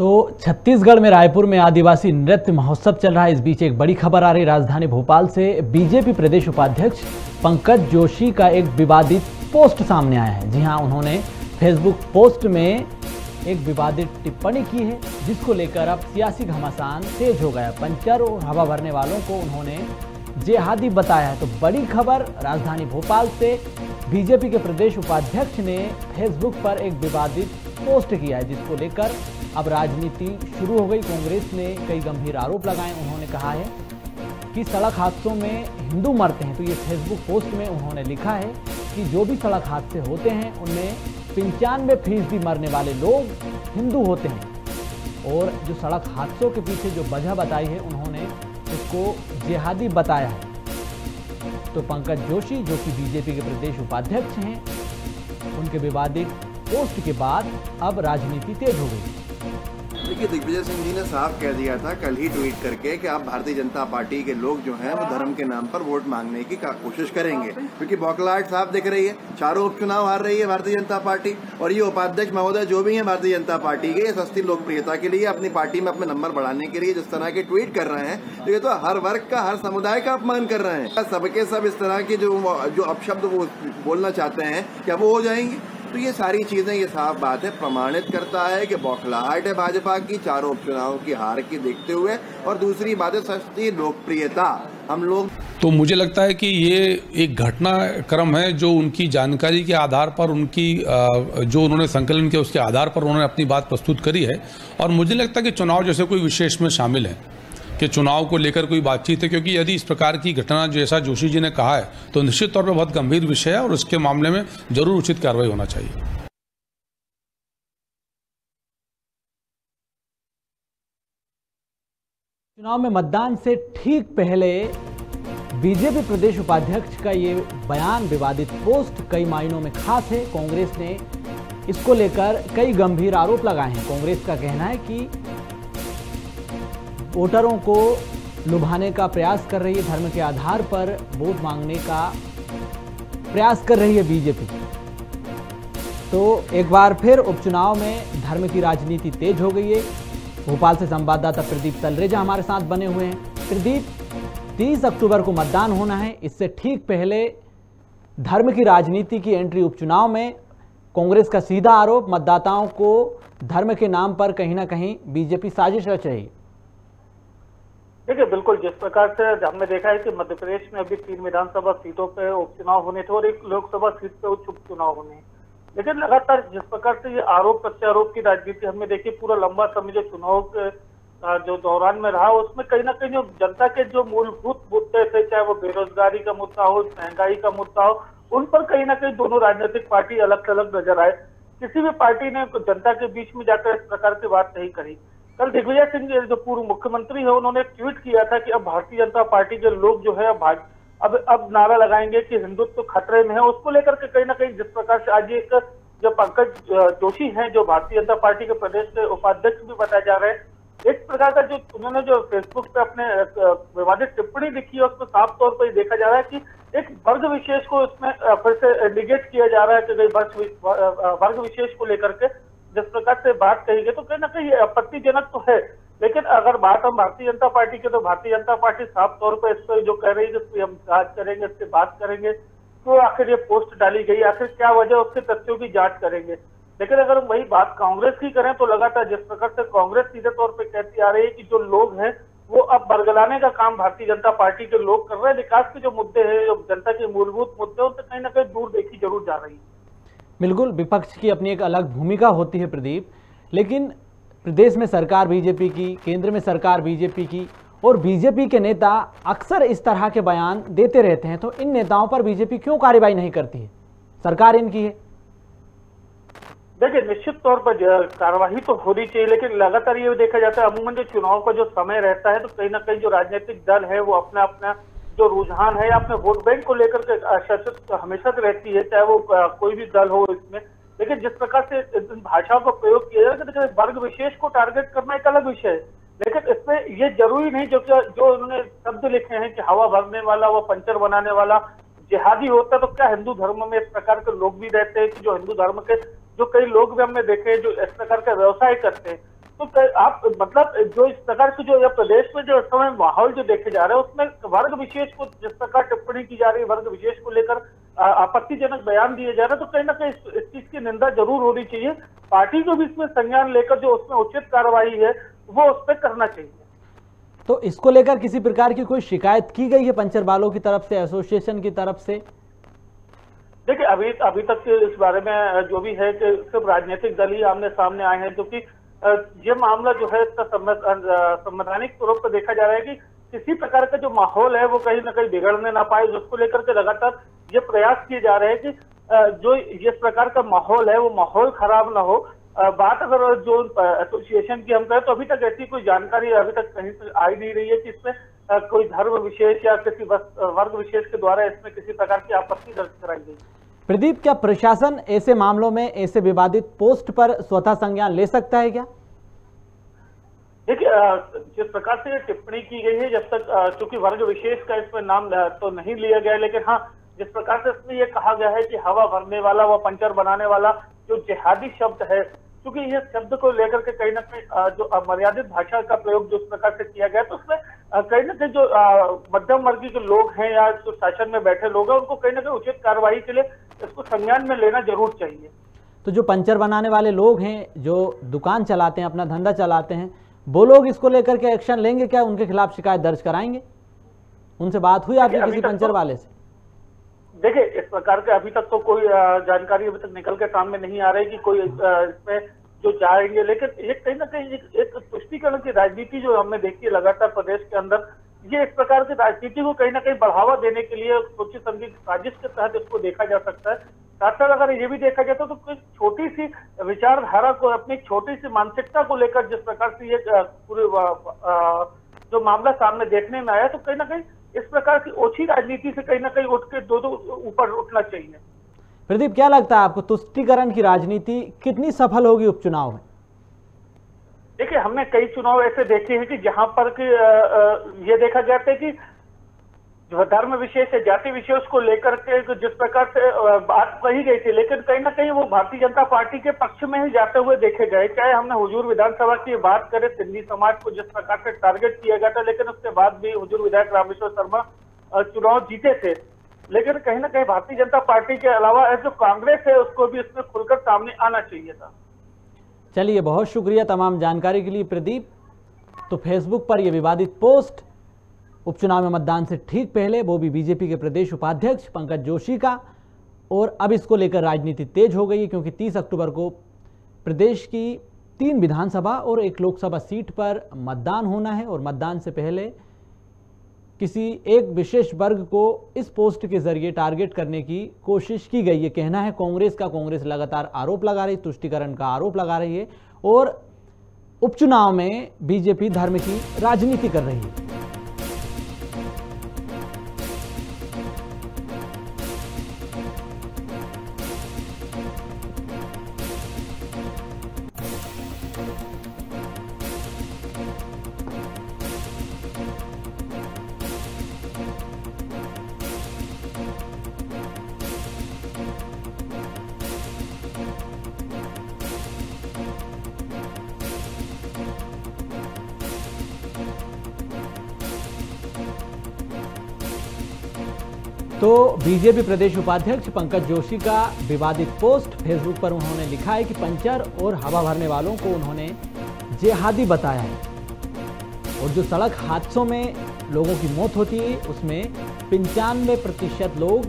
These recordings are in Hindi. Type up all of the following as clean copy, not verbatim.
तो छत्तीसगढ़ में रायपुर में आदिवासी नृत्य महोत्सव चल रहा है। इस बीच एक बड़ी खबर आ रही राजधानी भोपाल से। बीजेपी प्रदेश उपाध्यक्ष पंकज जोशी का एक विवादित पोस्ट सामने आया है। जी हां, उन्होंने फेसबुक पोस्ट में एक विवादित टिप्पणी की है, जिसको लेकर अब सियासी घमासान तेज हो गया। पंचर और हवा भरने वालों को उन्होंने जिहादी बताया है। तो बड़ी खबर राजधानी भोपाल से, बीजेपी के प्रदेश उपाध्यक्ष ने फेसबुक पर एक विवादित पोस्ट किया है, जिसको लेकर अब राजनीति शुरू हो गई। कांग्रेस ने कई गंभीर आरोप लगाए। उन्होंने कहा है कि सड़क हादसों में हिंदू मरते हैं। तो ये फेसबुक पोस्ट में उन्होंने लिखा है कि जो भी सड़क हादसे होते हैं उनमें 95% मरने वाले लोग हिंदू होते हैं। और जो सड़क हादसों के पीछे जो वजह बताई है, उन्होंने उसको जिहादी बताया है। तो पंकज जोशी, जो कि बीजेपी के प्रदेश उपाध्यक्ष हैं, उनके विवादित पोस्ट के बाद अब राजनीति तेज हो गई। देखिए, दिग्विजय सिंह जी ने साफ कह दिया था कल ही ट्वीट करके कि आप भारतीय जनता पार्टी के लोग जो हैं वो धर्म के नाम पर वोट मांगने की कोशिश करेंगे, क्योंकि बौखलाहट साफ दिख रही है। चारों उपचुनाव हार रही है भारतीय जनता पार्टी, और ये उपाध्यक्ष महोदय जो भी हैं भारतीय जनता पार्टी के, सस्ती लोकप्रियता के लिए, अपनी पार्टी में अपने नंबर बढ़ाने के लिए जिस तरह के ट्वीट कर रहे हैं, तो ये तो हर वर्ग का, हर समुदाय का अपमान कर रहे हैं। सबके सब इस तरह की जो अपशब्द वो बोलना चाहते हैं, क्या वो हो जाएंगे? तो ये सारी चीजें, ये साफ बात है, प्रमाणित करता है कि बौखलाहट है भाजपा की चारों उपचुनावों की हार की देखते हुए। और दूसरी बात है सस्ती लोकप्रियता। हम लोग, तो मुझे लगता है कि ये एक घटनाक्रम है जो उनकी जानकारी के आधार पर, उनकी जो उन्होंने संकलन किया उसके आधार पर उन्होंने अपनी बात प्रस्तुत करी है। और मुझे लगता है कि चुनाव जैसे कोई विशेष में शामिल है कि चुनाव को लेकर कोई बातचीत है, क्योंकि यदि इस प्रकार की घटना जैसा जोशी जी ने कहा है तो निश्चित तौर पर बहुत गंभीर विषय है और उसके मामले में जरूर उचित कार्रवाई होना चाहिए। चुनाव में मतदान से ठीक पहले बीजेपी प्रदेश उपाध्यक्ष का ये बयान, विवादित पोस्ट कई मायनों में खास है। कांग्रेस ने इसको लेकर कई गंभीर आरोप लगाए हैं। कांग्रेस का कहना है कि वोटरों को लुभाने का प्रयास कर रही है, धर्म के आधार पर वोट मांगने का प्रयास कर रही है बीजेपी। तो एक बार फिर उपचुनाव में धर्म की राजनीति तेज हो गई है। भोपाल से संवाददाता प्रदीप तलरेजा हमारे साथ बने हुए हैं। प्रदीप, 30 अक्टूबर को मतदान होना है, इससे ठीक पहले धर्म की राजनीति की एंट्री उपचुनाव में। कांग्रेस का सीधा आरोप, मतदाताओं को धर्म के नाम पर कहीं ना कहीं बीजेपी साजिश रच रही है। देखिए, बिल्कुल जिस प्रकार से हमने देखा है कि मध्य प्रदेश में अभी 3 विधानसभा सीटों पे उपचुनाव होने थे और एक लोकसभा सीट पे उपचुनाव होने हैं, लेकिन लगातार जिस प्रकार से ये आरोप प्रत्यारोप की राजनीति हमने देखी, पूरा लंबा समय जो चुनाव के जो दौरान में रहा, उसमें कहीं ना कहीं जो जनता के जो मूलभूत मुद्दे थे, चाहे वो बेरोजगारी का मुद्दा हो, महंगाई का मुद्दा हो, उन पर कहीं ना कहीं दोनों राजनीतिक पार्टी अलग अलग नजर आए। किसी भी पार्टी ने जनता के बीच में जाकर इस प्रकार की बात नहीं करी। कल दिग्विजय सिंह जो पूर्व मुख्यमंत्री है, उन्होंने ट्वीट किया था कि अब भारतीय जनता पार्टी के लोग जो है अब नारा लगाएंगे कि हिंदुत्व खतरे में है। उसको लेकर के कहीं ना कहीं जिस प्रकार से आज एक जो पंकज जोशी हैं, जो भारतीय जनता पार्टी के प्रदेश के उपाध्यक्ष भी बताए जा रहे हैं, एक प्रकार का जो उन्होंने जो फेसबुक पे अपने विवादित टिप्पणी लिखी है, उसमें साफ तौर पर देखा जा रहा है कि एक वर्ग विशेष को इसमें फिर से इंडिकेट किया जा रहा है कि वर्ग विशेष को लेकर के जिस प्रकार से बात कही गई, तो कहीं ना कहीं आपत्तिजनक तो है। लेकिन अगर बात हम भारतीय जनता पार्टी के, तो भारतीय जनता पार्टी साफ तौर पर इस पर जो कह रही है कि हम जांच करेंगे, इससे बात करेंगे, तो आखिर ये पोस्ट डाली गई, आखिर क्या वजह, उसके तथ्यों की जांच करेंगे। लेकिन अगर हम वही बात कांग्रेस की करें, तो लगातार जिस प्रकार से कांग्रेस सीधे तौर पर कहती आ रही है कि जो लोग हैं वो अब बरगलाने का काम भारतीय जनता पार्टी के लोग कर रहे हैं। विकास के जो मुद्दे हैं, जो जनता के मूलभूत मुद्दे, उनसे कहीं ना कहीं दूर देखी जरूर जा रही है। बिल्कुल, विपक्ष की अपनी एक अलग भूमिका होती है प्रदीप, लेकिन प्रदेश में सरकार बीजेपी की, केंद्र में सरकार बीजेपी की, और बीजेपी के नेता अक्सर इस तरह के बयान देते रहते हैं। तो इन नेताओं पर बीजेपी क्यों कार्रवाई नहीं करती है? सरकार इनकी है। देखिए, निश्चित तौर पर कार्रवाई तो होनी चाहिए, लेकिन लगातार ये देखा जाता है अमूमन जो चुनाव का जो समय रहता है, तो कहीं ना कहीं जो राजनीतिक दल है वो अपना अपना जो रुझान है या अपने वोट बैंक को लेकर के सशक्त हमेशा रहती है, चाहे वो कोई भी दल हो इसमें। लेकिन जिस प्रकार से भाषाओं का प्रयोग किया जाता है, वर्ग विशेष को टारगेट करना एक अलग विषय है, लेकिन इसमें ये जरूरी नहीं जो उन्होंने शब्द लिखे हैं कि हवा भरने वाला, वो पंचर बनाने वाला, जिहादी होता है, तो क्या हिंदू धर्म में इस प्रकार के लोग भी रहते हैं कि जो हिंदू धर्म के जो कई लोग भी हमने देखे जो इस प्रकार का व्यवसाय करते हैं। तो आप मतलब जो इस प्रकार की जो प्रदेश में जो इस समय माहौल जो देखे जा रहे हैं उसमें वर्ग विशेष को जिस प्रकार टिप्पणी की जा रही है, वर्ग विशेष को लेकर आपत्तिजनक बयान दिए जा रहे हैं, तो कहीं ना कहीं इस चीज की निंदा जरूर होनी चाहिए। पार्टी को भी इसमें संज्ञान लेकर जो उसमें उचित कार्रवाई है वो उस पर करना चाहिए। तो इसको लेकर किसी प्रकार की कोई शिकायत की गई है पंचर वालों की तरफ से, एसोसिएशन की तरफ से? देखिए अभी तक इस बारे में जो भी है कि सिर्फ राजनीतिक दल ही आमने सामने आए हैं, क्योंकि ये मामला जो है संवैधानिक तौर पर देखा जा रहा है कि किसी प्रकार का जो माहौल है वो कहीं ना कहीं बिगड़ने ना पाए, जिसको लेकर के लगातार ये प्रयास किए जा रहे हैं कि जो इस प्रकार का माहौल है वो माहौल खराब ना हो। बात अगर जो एसोसिएशन की हम कहें तो अभी तक ऐसी कोई जानकारी अभी तक कहीं से आई नहीं रही है कि इसमें कोई धर्म विशेष या किसी वर्ग विशेष के द्वारा इसमें किसी प्रकार की आपत्ति दर्ज कराई गई। प्रदीप, क्या प्रशासन ऐसे मामलों में, ऐसे विवादित पोस्ट पर स्वतः संज्ञान ले सकता है क्या? देखिए जिस प्रकार से टिप्पणी की गई है, जब तक चूंकि वर्ग विशेष का इसमें नाम तो नहीं लिया गया, लेकिन हाँ जिस प्रकार से इसमें यह कहा गया है कि हवा भरने वाला व पंचर बनाने वाला जो जिहादी शब्द है, क्योंकि ये शब्द को लेकर के कहीं ना कहीं जो अमर्यादित भाषा का प्रयोग जो इस प्रकार से किया गया, तो उसमें कहीं ना कहीं जो मध्यम वर्गीय के लोग हैं या जो शासन में बैठे लोग हैं उनको कहीं ना कहीं उचित कार्रवाई के लिए इसको संज्ञान में लेना जरूर चाहिए। तो जो पंचर बनाने वाले लोग हैं, जो दुकान चलाते हैं, अपना धंधा चलाते हैं, वो लोग इसको लेकर के एक्शन लेंगे क्या? उनके खिलाफ शिकायत दर्ज कराएंगे? उनसे बात हुई आपकी किसी पंचर वाले से? देखिए इस प्रकार के अभी तक तो कोई जानकारी अभी तक निकल के सामने नहीं आ रही कि कोई इसमें जो जाएंगे, लेकिन ये कहीं ना कहीं एक तुष्टीकरण की राजनीति जो हमने देखी है लगातार प्रदेश के अंदर, ये इस प्रकार की राजनीति को कहीं ना कहीं बढ़ावा देने के लिए सोची समझी साजिश के तहत इसको देखा जा सकता है। साथ साथ अगर ये भी देखा जाता तो कोई छोटी सी विचारधारा को, अपनी छोटी सी मानसिकता को लेकर जिस प्रकार से ये पूरे जो मामला सामने देखने में आया, तो कहीं ना कहीं इस प्रकार की ओछी राजनीति से कहीं ना कहीं उठ के दो ऊपर उठना चाहिए। प्रदीप, क्या लगता है आपको, तुष्टीकरण की राजनीति कितनी सफल होगी उपचुनाव में? देखिए हमने कई चुनाव ऐसे देखे हैं कि जहां पर कि ये देखा गया था कि जो धर्म विशेष है, जाति विशेष को लेकर के जिस प्रकार से बात कही गई थी, लेकिन कहीं ना कहीं वो भारतीय जनता पार्टी के पक्ष में ही जाते हुए देखे गए। चाहे हमने हुजूर विधानसभा की बात करें, सिंधी समाज को जिस प्रकार से टारगेट किया गया था, लेकिन उसके बाद भी हुजूर विधायक रामेश्वर शर्मा चुनाव जीते थे। लेकिन कहीं ना कहीं भारतीय जनता पार्टी के अलावा जो कांग्रेस है उसको भी इसमें खुलकर सामने आना चाहिए था। चलिए, बहुत शुक्रिया तमाम जानकारी के लिए प्रदीप। तो फेसबुक पर यह विवादित पोस्ट उपचुनाव में मतदान से ठीक पहले, वो भी बीजेपी के प्रदेश उपाध्यक्ष पंकज जोशी का, और अब इसको लेकर राजनीति तेज हो गई है, क्योंकि 30 अक्टूबर को प्रदेश की 3 विधानसभा और 1 लोकसभा सीट पर मतदान होना है, और मतदान से पहले किसी एक विशेष वर्ग को इस पोस्ट के जरिए टारगेट करने की कोशिश की गई है, कहना है कांग्रेस का। कांग्रेस लगातार आरोप लगा रही है, तुष्टीकरण का आरोप लगा रही है, और उपचुनाव में बीजेपी धर्म की राजनीति कर रही है। तो बीजेपी प्रदेश उपाध्यक्ष पंकज जोशी का विवादित पोस्ट फेसबुक पर उन्होंने लिखा है कि पंचर और हवा भरने वालों को उन्होंने जिहादी बताया है, और जो सड़क हादसों में लोगों की मौत होती है उसमें 95% लोग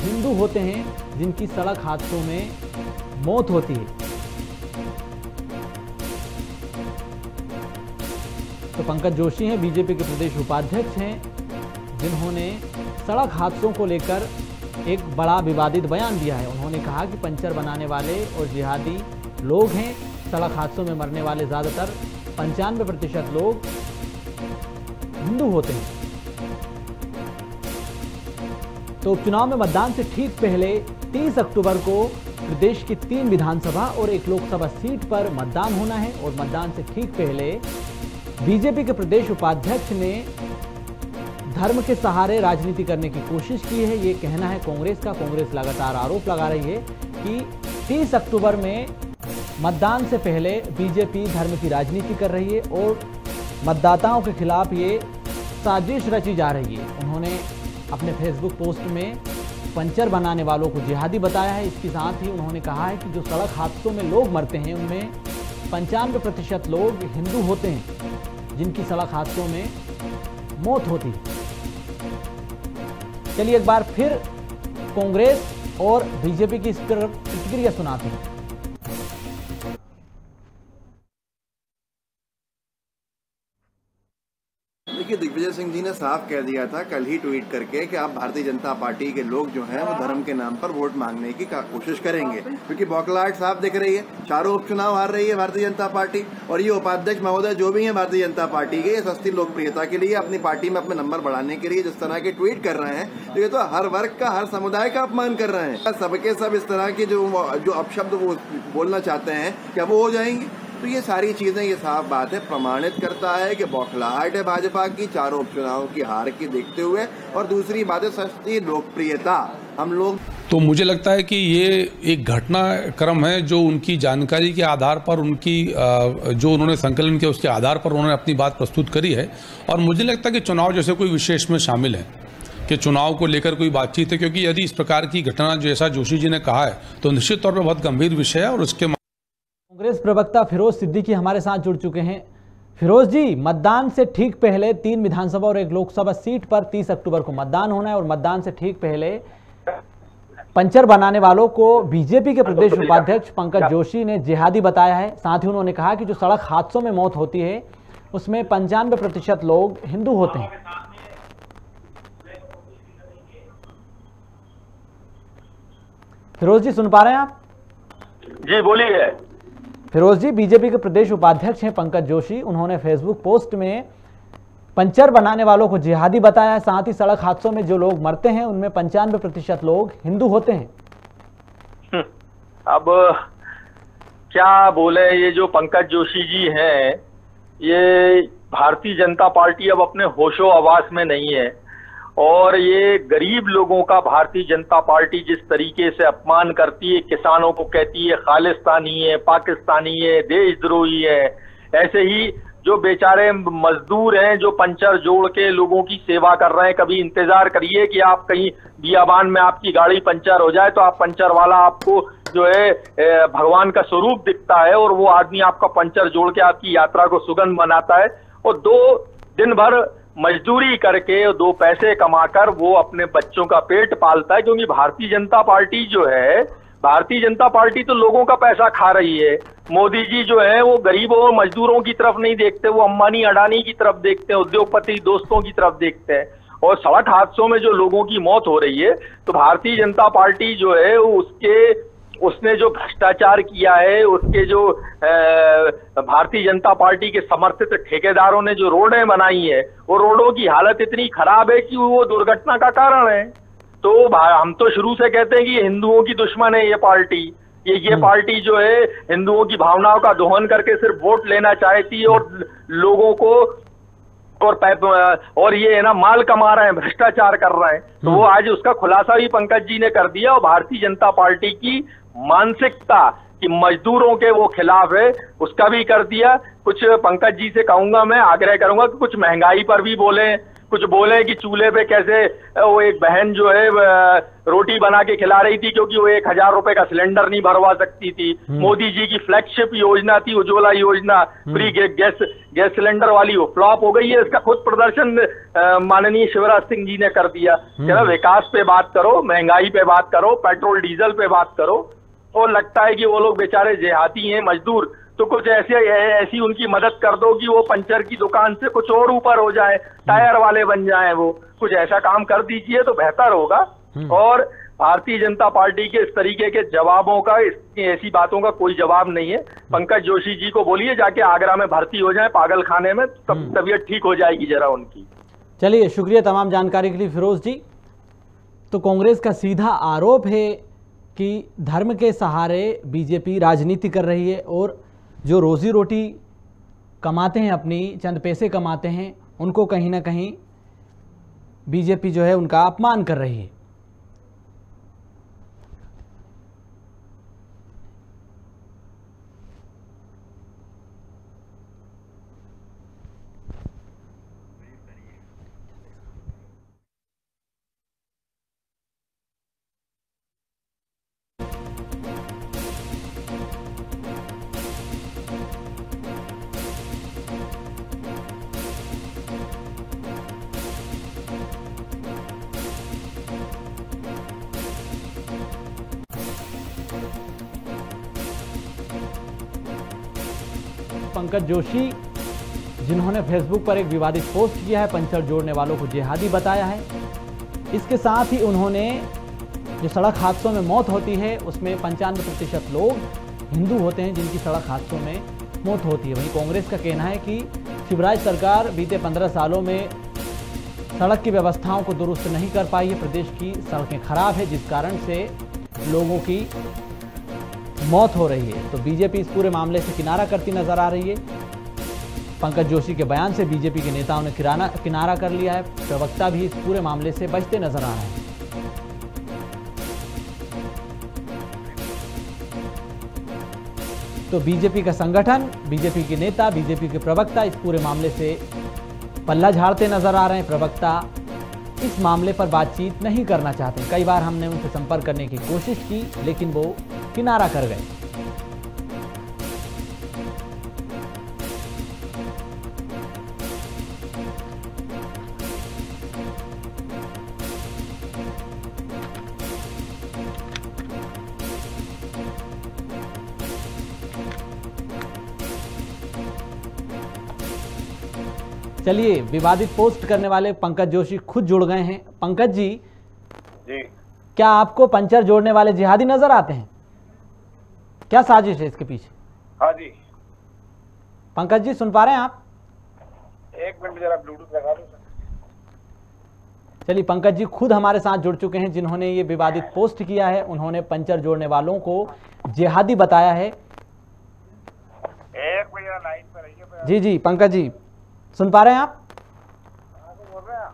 हिंदू होते हैं जिनकी सड़क हादसों में मौत होती है। तो पंकज जोशी हैं, बीजेपी के प्रदेश उपाध्यक्ष हैं, जिन्होंने सड़क हादसों को लेकर एक बड़ा विवादित बयान दिया है। उन्होंने कहा कि पंचर बनाने वाले और जिहादी लोग हैं, सड़क हादसों में मरने वाले ज़्यादातर 95% लोग हिंदू होते हैं। तो उपचुनाव में मतदान से ठीक पहले 30 अक्टूबर को प्रदेश की 3 विधानसभा और 1 लोकसभा सीट पर मतदान होना है, और मतदान से ठीक पहले बीजेपी के प्रदेश उपाध्यक्ष ने धर्म के सहारे राजनीति करने की कोशिश की है, ये कहना है कांग्रेस का। कांग्रेस लगातार आरोप लगा रही है कि 30 अक्टूबर में मतदान से पहले बीजेपी धर्म की राजनीति कर रही है और मतदाताओं के खिलाफ ये साजिश रची जा रही है। उन्होंने अपने फेसबुक पोस्ट में पंचर बनाने वालों को जिहादी बताया है। इसके साथ ही उन्होंने कहा है कि जो सड़क हादसों में लोग मरते हैं उनमें 95% लोग हिंदू होते हैं जिनकी सड़क हादसों में मौत होती है। चलिए एक बार फिर कांग्रेस और बीजेपी की इस पर प्रतिक्रिया सुनाते हैं। देखिए, दिग्विजय सिंह जी ने साफ कह दिया था कल ही ट्वीट करके कि आप भारतीय जनता पार्टी के लोग जो हैं वो धर्म के नाम पर वोट मांगने की कोशिश करेंगे, क्योंकि बौखलाहट साफ दिख रही है। चारों उपचुनाव हार रही है भारतीय जनता पार्टी, और ये उपाध्यक्ष महोदय जो भी हैं भारतीय जनता पार्टी के, ये सस्ती लोकप्रियता के लिए अपनी पार्टी में अपने नंबर बढ़ाने के लिए जिस तरह के ट्वीट कर रहे हैं, तो ये तो हर वर्ग का, हर समुदाय का अपमान कर रहे हैं। सबके सब इस तरह के जो अपशब्द वो बोलना चाहते हैं क्या वो हो जाएंगे? तो ये सारी चीजें, ये साफ बात है, प्रमाणित करता है कि बौखलाहट है भाजपा की चारों उपचुनाव की हार की देखते हुए। और दूसरी बात है सस्ती लोकप्रियता। हम लोग तो मुझे लगता है कि ये एक घटनाक्रम है जो उनकी जानकारी के आधार पर, उनकी जो उन्होंने संकलन किया उसके आधार पर उन्होंने अपनी बात प्रस्तुत करी है। और मुझे लगता है कि चुनाव जैसे कोई विशेष में शामिल है कि चुनाव को लेकर कोई बातचीत है, क्योंकि यदि इस प्रकार की घटना जैसा जोशी जी ने कहा है तो निश्चित तौर पर बहुत गंभीर विषय है। और उसके कांग्रेस प्रवक्ता फिरोज सिद्दीकी हमारे साथ जुड़ चुके हैं। फिरोज जी, मतदान से ठीक पहले 3 विधानसभा और 1 लोकसभा सीट पर 30 अक्टूबर को मतदान होना है, और मतदान से ठीक पहले पंचर बनाने वालों को बीजेपी के प्रदेश उपाध्यक्ष पंकज जोशी ने जिहादी बताया है। साथ ही उन्होंने कहा कि जो सड़क हादसों में मौत होती है उसमें 95% लोग हिंदू होते हैं। फिरोज जी, सुन पा रहे हैं आप? जी बोलिए। फिरोज जी, बीजेपी के प्रदेश उपाध्यक्ष हैं पंकज जोशी, उन्होंने फेसबुक पोस्ट में पंचर बनाने वालों को जिहादी बताया है। साथ ही सड़क हादसों में जो लोग मरते हैं उनमें 95% लोग हिंदू होते हैं। अब क्या बोले, ये जो पंकज जोशी जी हैं, ये भारतीय जनता पार्टी अब अपने होशो हवास में नहीं है। और ये गरीब लोगों का भारतीय जनता पार्टी जिस तरीके से अपमान करती है, किसानों को कहती है खालिस्तानी है, पाकिस्तानी है, देशद्रोही है, ऐसे ही जो बेचारे मजदूर हैं जो पंचर जोड़ के लोगों की सेवा कर रहे हैं, कभी इंतजार करिए कि आप कहीं बियाबान में आपकी गाड़ी पंचर हो जाए तो आप पंचर वाला आपको जो है भगवान का स्वरूप दिखता है, और वो आदमी आपका पंचर जोड़ के आपकी यात्रा को सुगम बनाता है। और 2 दिन भर मजदूरी करके 2 पैसे कमाकर वो अपने बच्चों का पेट पालता है, क्योंकि भारतीय जनता पार्टी जो है, भारतीय जनता पार्टी तो लोगों का पैसा खा रही है। मोदी जी जो है वो गरीबों और मजदूरों की तरफ नहीं देखते, वो अंबानी अडानी की तरफ देखते हैं, उद्योगपति दोस्तों की तरफ देखते हैं। और सड़क हादसों में जो लोगों की मौत हो रही है, तो भारतीय जनता पार्टी जो है उसने जो भ्रष्टाचार किया है, उसके जो भारतीय जनता पार्टी के समर्थित ठेकेदारों ने जो रोडें बनाई है, वो रोडों की हालत इतनी खराब है कि वो दुर्घटना का कारण है। तो हम तो शुरू से कहते हैं कि हिंदुओं की दुश्मन है ये पार्टी। ये पार्टी जो है हिंदुओं की भावनाओं का दोहन करके सिर्फ वोट लेना चाहती है, और लोगों को और ये है ना माल कमा रहे हैं, भ्रष्टाचार कर रहे हैं। तो वो आज उसका खुलासा भी पंकज जी ने कर दिया। और भारतीय जनता पार्टी की मानसिकता कि मजदूरों के वो खिलाफ है, उसका भी कर दिया। कुछ पंकज जी से कहूंगा, मैं आग्रह करूंगा कि कुछ महंगाई पर भी बोले, कुछ बोले कि चूल्हे पे कैसे वो एक बहन जो है रोटी बना के खिला रही थी क्योंकि वो 1000 रुपए का सिलेंडर नहीं भरवा सकती थी। मोदी जी की फ्लैगशिप योजना थी उज्ज्वला योजना, फ्री गैस सिलेंडर वाली, वो फ्लॉप हो गई है। इसका खुद प्रदर्शन माननीय शिवराज सिंह जी ने कर दिया। चलो विकास पे बात करो, महंगाई पे बात करो, पेट्रोल डीजल पे बात करो। और लगता है कि वो लोग बेचारे देहाती हैं, मजदूर, तो कुछ ऐसी उनकी मदद कर दो कि वो पंचर की दुकान से कुछ और ऊपर हो जाए, टायर वाले बन जाएं, वो कुछ ऐसा काम कर दीजिए तो बेहतर होगा। और भारतीय जनता पार्टी के इस तरीके के जवाबों का, ऐसी बातों का कोई जवाब नहीं है। पंकज जोशी जी को बोलिए जाके आगरा में भर्ती हो जाए पागल खाने में, तब तबीयत ठीक हो जाएगी जरा उनकी। चलिए, शुक्रिया तमाम जानकारी के लिए फिरोज जी। तो कांग्रेस का सीधा आरोप है कि धर्म के सहारे बीजेपी राजनीति कर रही है, और जो रोजी रोटी कमाते हैं, अपनी चंद पैसे कमाते हैं, उनको कहीं ना कहीं बीजेपी जो है उनका अपमान कर रही है। पंकज जोशी, जिन्होंने फेसबुक पर एक विवादित पोस्ट किया है, पंचर जोड़ने वालों को जिहादी बताया है। इसके साथ ही उन्होंने जो सड़क हादसों में मौत होती है उसमें 95% लोग हिंदू होते हैं जिनकी सड़क हादसों में मौत होती है। वहीं कांग्रेस का कहना है कि शिवराज सरकार बीते 15 सालों में सड़क की व्यवस्थाओं को दुरुस्त नहीं कर पाई है। प्रदेश की सड़कें खराब है जिस कारण से लोगों की मौत हो रही है। तो बीजेपी इस पूरे मामले से किनारा करती नजर आ रही है। पंकज जोशी के बयान से बीजेपी के नेताओं ने किनारा कर लिया है। प्रवक्ता भी इस पूरे मामले से बचते नजर आ रहे हैं। तो बीजेपी का संगठन, बीजेपी के नेता, बीजेपी के प्रवक्ता इस पूरे मामले से पल्ला झाड़ते नजर आ रहे हैं। प्रवक्ता इस मामले पर बातचीत नहीं करना चाहते। कई बार हमने उनसे संपर्क करने की कोशिश की लेकिन वो किनारा कर गए। चलिए, विवादित पोस्ट करने वाले पंकज जोशी खुद जुड़ गए हैं। पंकज जी, क्या आपको पंचर जोड़ने वाले जिहादी नजर आते हैं? क्या साजिश है इसके पीछे? हाँ जी। पंकज जी सुन पा रहे हैं आप? एक मिनट जरा ब्लूटूथ लगा दो। चलिए, पंकज जी खुद हमारे साथ जुड़ चुके हैं जिन्होंने ये विवादित पोस्ट किया है। उन्होंने पंचर जोड़ने वालों को जिहादी बताया है। एक मिनट लाइन पर रहिए। जी जी पंकज जी सुन पा रहे हैं आप? बोल रहे हैं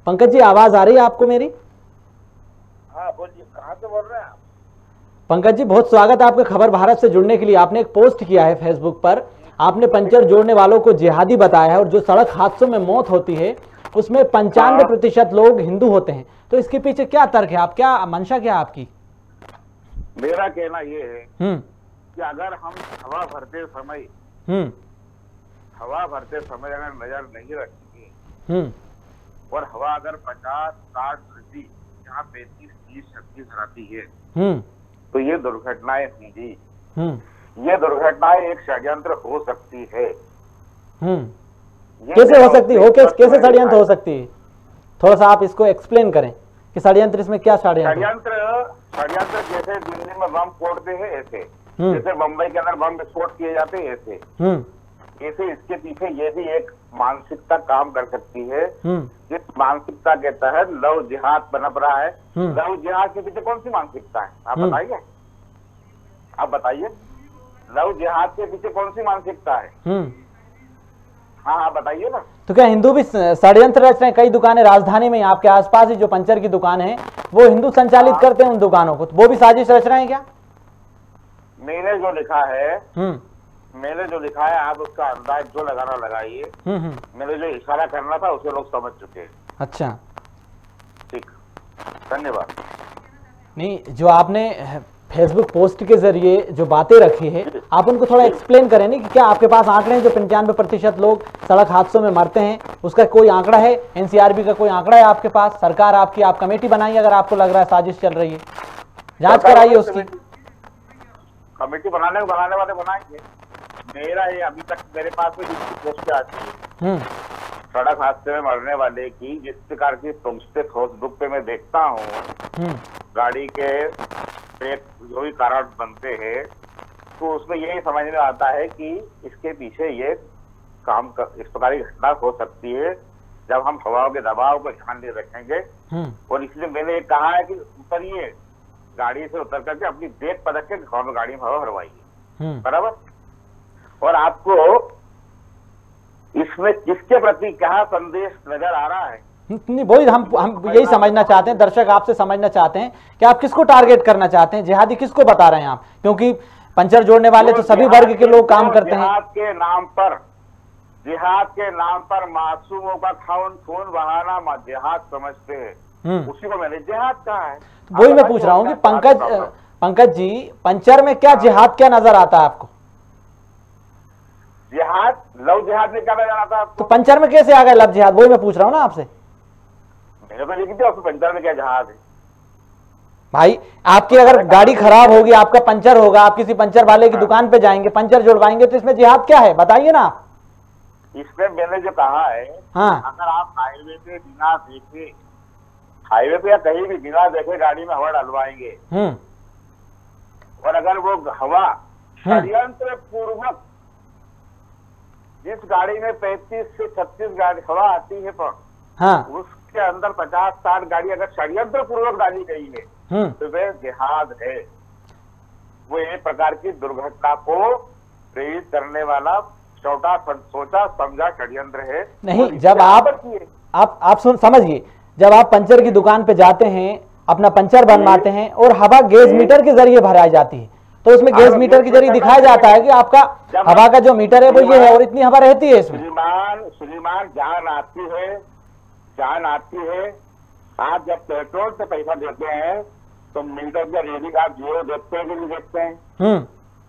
पंकज जी, आवाज आ रही है आपको मेरी? हाँ बोलिए, कहाँ से बोल रहे हैं आप? पंकज जी, बहुत स्वागत है आपके खबर भारत से जुड़ने के लिए। आपने एक पोस्ट किया है फेसबुक पर, आपने पंचर जोड़ने वालों को जिहादी बताया है और जो सड़क हादसों में मौत होती है उसमें 95% लोग हिंदू होते हैं। तो इसके पीछे क्या तर्क है? आप क्या मंशा क्या आपकी? मेरा कहना ये है कि अगर हम हवा भरते समय अगर नजर नहीं रखेंगे और हवा अगर 50, 60, 80 यहाँ 35, 30, 36 रहती है तो ये दुर्घटनाएं होंगी। ये दुर्घटनाएं एक षड्यंत्र हो सकती है। कैसे हो सकती है? कैसे षड्यंत्र हो सकती है? थोड़ा सा आप इसको एक्सप्लेन करें कि षड्यंत्र, इसमें क्या षड्यंत्र जैसे दिल्ली में बम फोड़ते हैं ऐसे, जैसे मुंबई के अंदर बम विस्फोट किए जाते हैं ऐसे इसके पीछे ये भी एक मानसिकता काम कर सकती है। जिस मानसिकता के तहत लव जिहाद पनप रहा है, लव जिहाद के पीछे कौन सी मानसिकता है आप बताइए? आप बताइए, लव जिहाद के पीछे कौन सी मानसिकता है? हाँ बताइए ना। तो क्या हिंदू भी षड्यंत्र रच रहे हैं? कई दुकानें राजधानी में, आपके आसपास ही जो पंचर की दुकान है वो हिंदू संचालित करते हैं उन दुकानों को, तो वो भी साजिश रच रहे हैं क्या? मैंने जो लिखा है आप उसका अंदाज जो लगाना लगाइए। मैंने जो इशारा करना था उसे लोग समझ चुके हैं। अच्छा, ठीक, धन्यवाद। नहीं, जो आपने फेसबुक पोस्ट के जरिए जो बातें रखी है आप उनको थोड़ा एक्सप्लेन करें नहीं कि क्या आपके पास आंकड़े हैं जो 95% लोग सड़क हादसों में मरते हैं? उसका कोई आंकड़ा है? एनसीआरबी का कोई आंकड़ा है आपके पास? सरकार आपकी, आप कमेटी बनाइए अगर आपको लग रहा है साजिश चल रही है, जांच कराइए उसकी। कमेटी बनाने वाले बनाएंगे। मेरा ये अभी तक मेरे पास में जिसकी पोस्ट आती है सड़क हादसे में मरने वाले की, जिस प्रकार की पोस्टें फेसबुक पे मैं देखता हूँ, गाड़ी के जो भी कारण बनते हैं, तो उसमें यही समझ में आता है कि इसके पीछे ये काम इस प्रकार की घटना हो सकती है जब हम हवाओं के दबाव को ध्यान नहीं रखेंगे। और इसलिए मैंने कहा है कि उतरिए, गाड़ी से उतर करके अपनी ब्रेक पकड़ के गाड़ी में हवा भरवाइए, बराबर। और आपको इसमें किसके प्रति क्या संदेश नजर आ रहा है? नहीं, वही हम यही समझना चाहते हैं, दर्शक आपसे समझना चाहते हैं कि आप किसको टारगेट करना चाहते हैं, जिहादी किसको बता रहे हैं आप? क्योंकि पंचर जोड़ने वाले तो सभी वर्ग के लोग काम करते हैं। जिहाद के नाम पर मासूमों का खून बहाना जिहाद समझते हैं, उसी को मैंने जिहाद कहा है। वही मैं पूछ रहा हूँ कि पंकज जी, पंचर में क्या जिहाद क्या नजर आता है आपको? जिहाद, लव जिहाद में क्या नजर आता है आपको? तो पंचर में कैसे आ गए लव जिहाद? वही मैं पूछ रहा हूँ ना आपसे। मैंने तो लिखी थी, पंचर में क्या जहाज है? भाई आपकी अगर गाड़ी खराब होगी, आपका पंचर होगा, आप किसी पंचर वाले की दुकान पे जाएंगे, पंचर जुड़वाएंगे, तो इसमें जिहाद क्या है बताइए ना। इसमें मैंने जो कहा है, हाँ, अगर आप हाईवे पे बिना देखे, हाईवे पे या कहीं भी बिना देखे गाड़ी में हवा डलवाएंगे, और अगर वो हवा षड्यंत्र पूर्वक, जिस गाड़ी में 35 से 36 गाड़ी हवा आती है पर हाँ, उसके अंदर 50-60 गाड़ी अगर षड्यंत्र पूर्वक डाली गई है तो वह जिहाद है। वो एक प्रकार की दुर्घटना को प्रेरित करने वाला सोचा समझा षड्यंत्र है। नहीं, जब आप समझिए, जब आप पंचर की दुकान पे जाते हैं, अपना पंचर बनवाते हैं और हवा गैस मीटर के जरिए भराई जाती है, तो उसमें गैस मीटर के जरिए दिखाया जाता है कि आपका हवा का जो मीटर है वो ये है और इतनी हवा रहती है इसमें। श्रीमान जान आती है, आप जब पेट्रोल से पैसा देते हैं तो मीटर का रीडिंग आप जीरो देखते हैं कि नहीं देखते हैं?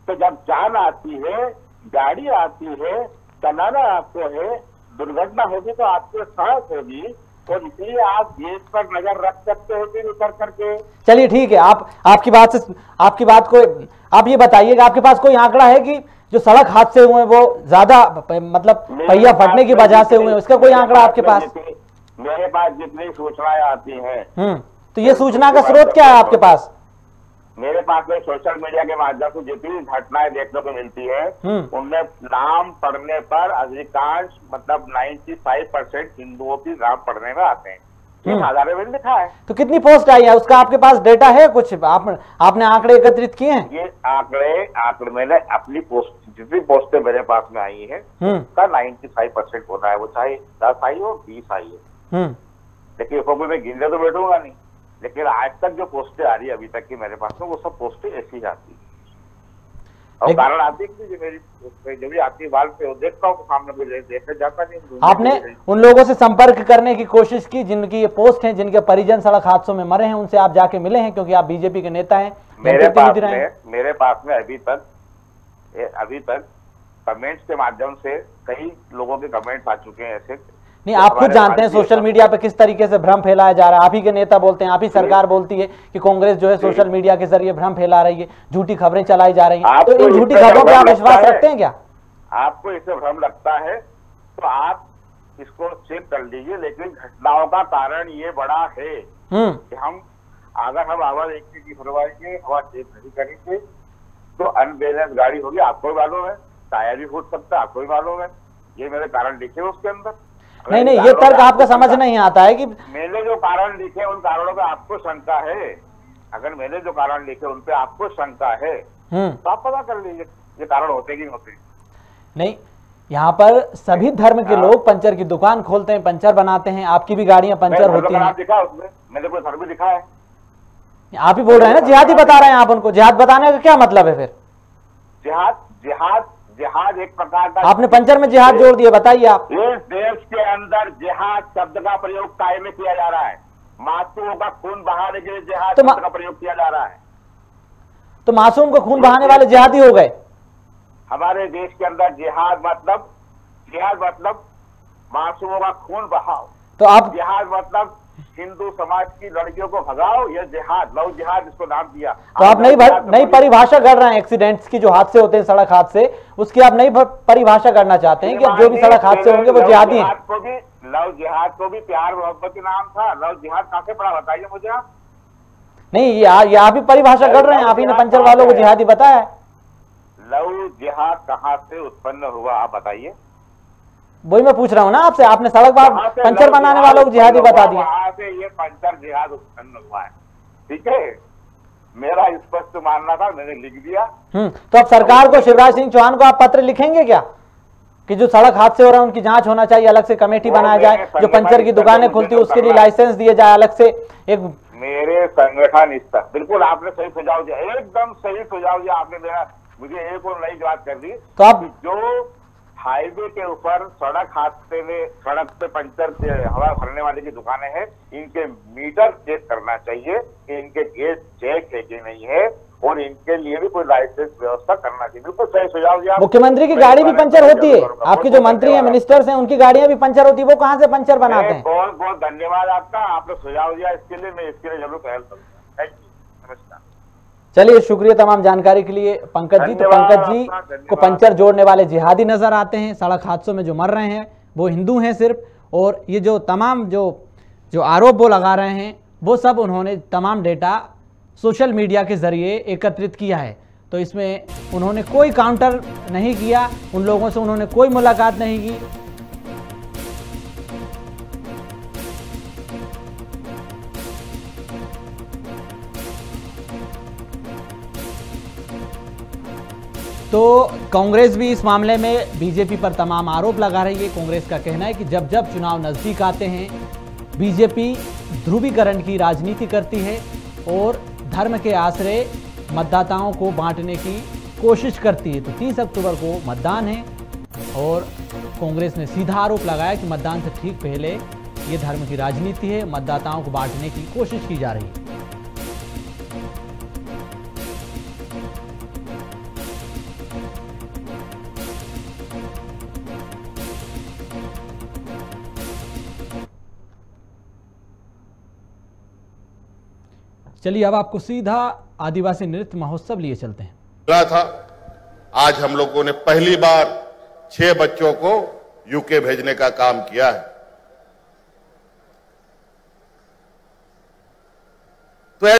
तो जब जान आती है, गाड़ी आती है, चलाना आपको है, दुर्घटना होगी तो आपको सांस होगी, और इसलिए आप गैस पर नजर रख सकते हो कि नहीं कर करके। चलिए ठीक है, आपकी बात को आप ये बताइएगा, आपके पास कोई आंकड़ा है कि जो सड़क हादसे हुए हैं वो ज्यादा मतलब पहिया फटने की वजह से हुए हैं, उसका कोई आंकड़ा आपके पास? मेरे पास जितनी सूचनाएं आती हैं, तो ये सूचना का स्रोत क्या है आपके पास? मेरे पास में सोशल मीडिया के माध्यम से जितनी घटनाएं देखने को मिलती है, उनमें नाम पढ़ने पर अधिकांश मतलब 95% हिंदुओं की नाम पढ़ने में आते हैं। ये साधारण में लिखा है। तो कितनी पोस्ट आई है, उसका आपके पास डेटा है कुछ? आपने आंकड़े एकत्रित किए हैं? ये आंकड़े मैंने अपनी पोस्ट, जितनी पोस्टें मेरे पास में आई है उसका 95% होना है, वो चाहे 10 आई हो 20 आई है, लेकिन उसको मैं गिनने तो बैठूंगा नहीं। लेकिन आज तक जो पोस्टें आ रही है अभी तक की मेरे पास में, वो सब पोस्टें ऐसी जाती है। और कारण आती है कि मेरी जब भी आती है बाल पे देखता हूँ सामने कोई देखने जाता नहीं। आपने उन लोगों से संपर्क करने की कोशिश की जिनकी ये पोस्ट हैं, जिनके परिजन सड़क हादसों में मरे हैं, उनसे आप जाके मिले हैं? क्योंकि आप बीजेपी के नेता हैं। मेरे पास में अभी तक कमेंट्स के माध्यम से कई लोगों के कमेंट्स आ चुके हैं ऐसे। नहीं, आप खुद जानते हैं सोशल मीडिया पे किस तरीके से भ्रम फैलाया जा रहा है। आप ही के नेता बोलते हैं, आप ही सरकार बोलती है कि कांग्रेस जो है सोशल मीडिया के जरिए भ्रम फैला रही है, झूठी खबरें चलाई जा रही हैं। तो इन झूठी खबरों पे आप विश्वास रखते हैं क्या? आपको इससे भ्रम लगता है तो आप इसको चेक कर लीजिए, लेकिन घटनाओं का कारण ये बड़ा है कि अगर हम आवाज एक की भरवाएंगे, आवाज चेक नहीं करेंगे तो अनबैलेंस गाड़ी होगी। आपको भी मालूम है, टायर भी फूट सकता है, आपको भी मालूम है। ये मेरे कारण लिखे उसके अंदर। नहीं, ये तर्क आपका समझ नहीं आता है कि मैंने जो कारण लिखे उन कारणों पे आपको शंका है। अगर मैंने जो कारण लिखे उन पे आपको शंका है तो आप पता कर लीजिए ये कारण होते कि नहीं होते। नहीं, यहाँ पर सभी धर्म के लोग पंचर की दुकान खोलते हैं, पंचर बनाते हैं। आपकी भी गाड़ियां पंचर होती हैं। दिखा उसमें, मैंने कोई धर्म दिखा है? आप ही बोल रहे हैं ना, जिहादी बता रहे हैं आप उनको। जिहाद बताने का क्या मतलब है फिर? जिहाद एक प्रकार का, आपने पंचर में जिहाद जोड़ दिया, बताइए आप। इस देश के अंदर जिहाद शब्द का प्रयोग कायम किया जा रहा है। मासूमों का खून बहाने के लिए जिहाद शब्द का प्रयोग किया जा रहा है। तो मासूम को खून बहाने वाले जिहादी हो गए? हमारे देश के अंदर जिहाद मतलब मासूमों का खून बहाओ। तो आप जिहाद मतलब हिंदू समाज की लड़कियों को भगाओ, यह जिहाद, लव जिहाद इसको नाम दिया। तो आप नई परिभाषा कर रहे हैं एक्सीडेंट्स की, जो हादसे होते हैं सड़क हादसे, उसकी आप नई परिभाषा करना चाहते हैं कि जो भी सड़क हादसे होंगे वो जिहादी हैं। लव जिहाद को भी प्यार मोहब्बत के नाम था। लव जिहाद कहां से पड़ा बताइए मुझे आप। नहीं, ये आप ही परिभाषा कर रहे हैं, आप ही ने पंचर वालों को जिहादी बताया है। लव जिहाद कहां से उत्पन्न हुआ आप बताइए। वही मैं पूछ रहा हूँ ना आपसे, आपने सड़क पंचर बनाने वालों को जिहादी बता दिया। वहां से ये पंचर जिहाद उत्पन्न हुआ है, ठीक है। मेरा स्पष्ट मानना था, मैंने लिख दिया। तो अब सरकार को, शिवराज सिंह चौहान को आप पत्र लिखेंगे क्या कि जो सड़क हादसे हो रहे हैं उनकी जांच होना चाहिए, अलग से कमेटी बनाया जाए, जो पंचर की दुकानें खुलती है उसके लिए लाइसेंस दिए जाए अलग से एक। मेरे संगठन इस तक, बिल्कुल आपने सही सुझाव दिया, एकदम सही सुझाव दिया आपने। मुझे एक और नई बात कर दी। तो आप जो हाईवे के ऊपर सड़क हादसे में सड़क पे पंचर से हवा भरने वाले की दुकानें हैं, इनके मीटर चेक करना चाहिए कि इनके गेज चेक है कि नहीं है, और इनके लिए भी कोई लाइसेंस व्यवस्था करना चाहिए। बिल्कुल सही सुझाव दिया। मुख्यमंत्री की गाड़ी भी पंचर होती है, आपके जो मंत्री हैं, मिनिस्टर्स हैं, उनकी गाड़ियां भी पंचर होती है, वो कहाँ से पंचर बनाते हैं? बहुत बहुत धन्यवाद आपका, आपने सुझाव दिया इसके लिए, मैं इसके लिए जरूर पहल करूंगा। Thank you. चलिए, शुक्रिया तमाम जानकारी के लिए पंकज जी। तो पंकज जी को पंचर जोड़ने वाले जिहादी नजर आते हैं। सड़क हादसों में जो मर रहे हैं वो हिंदू हैं सिर्फ, और ये जो तमाम जो आरोप वो लगा रहे हैं वो सब उन्होंने तमाम डेटा सोशल मीडिया के जरिए एकत्रित किया है। तो इसमें उन्होंने कोई काउंटर नहीं किया, उन लोगों से उन्होंने कोई मुलाकात नहीं की। तो कांग्रेस भी इस मामले में बीजेपी पर तमाम आरोप लगा रही है। कांग्रेस का कहना है कि जब जब चुनाव नजदीक आते हैं बीजेपी ध्रुवीकरण की राजनीति करती है और धर्म के आश्रय मतदाताओं को बांटने की कोशिश करती है। तो 30 अक्टूबर को मतदान है और कांग्रेस ने सीधा आरोप लगाया कि मतदान से ठीक पहले ये धर्म की राजनीति है, मतदाताओं को बांटने की कोशिश की जा रही है। चलिए, अब आपको सीधा आदिवासी नृत्य महोत्सव लिए चलते हैं। मिला था, आज हम लोगों ने पहली बार 6 बच्चों को यूके भेजने का काम किया है।